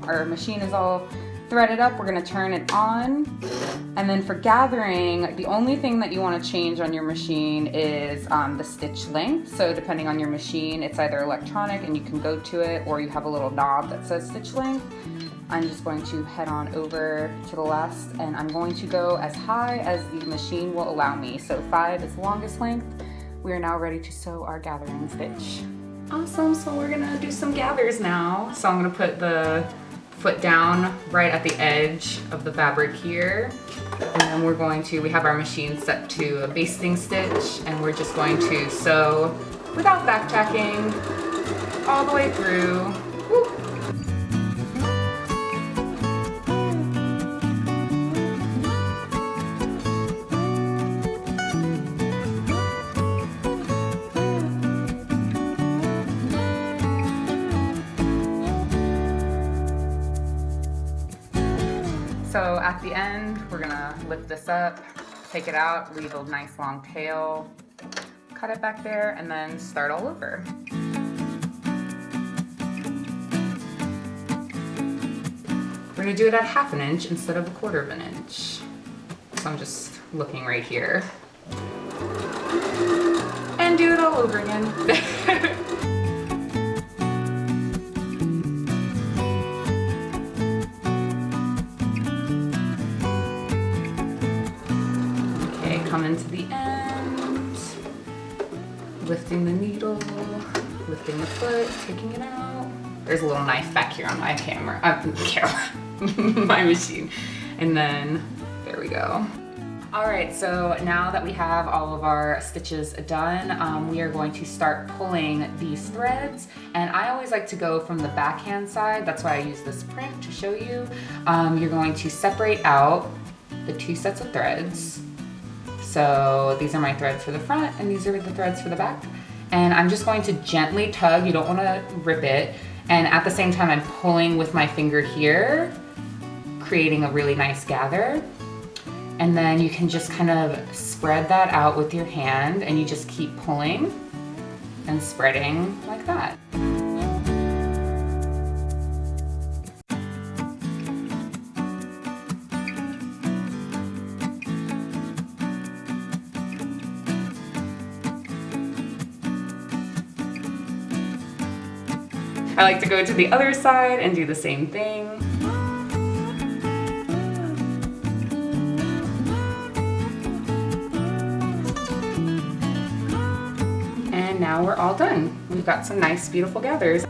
our machine is all threaded up, we're gonna turn it on. And then for gathering, the only thing that you wanna change on your machine is the stitch length. So depending on your machine, it's either electronic and you can go to it, or you have a little knob that says stitch length. I'm just going to head on over to the left, and I'm going to go as high as the machine will allow me. So 5 is the longest length. We are now ready to sew our gathering stitch. Awesome, so we're gonna do some gathers now. So I'm gonna put the foot down right at the edge of the fabric here. And then we're going to, we have our machine set to a basting stitch, and we're just going to sew without backtacking all the way through. Woo. So at the end, we're gonna lift this up, take it out, leave a nice long tail, cut it back there, and then start all over. We're gonna do it at 1/2 inch instead of 1/4 inch. So I'm just looking right here. And do it all over again. Coming to the end, lifting the needle, lifting the foot, taking it out. There's a little knife back here on my camera, my machine. And then, there we go. All right, so now that we have all of our stitches done, we are going to start pulling these threads. And I always like to go from the backhand side. That's why I use this print to show you. You're going to separate out the 2 sets of threads. So these are my threads for the front, and these are the threads for the back. And I'm just going to gently tug, you don't wanna rip it. And at the same time, I'm pulling with my finger here, creating a really nice gather. And then you can just kind of spread that out with your hand, and you just keep pulling and spreading like that. I like to go to the other side and do the same thing. And now we're all done. We've got some nice, beautiful gathers.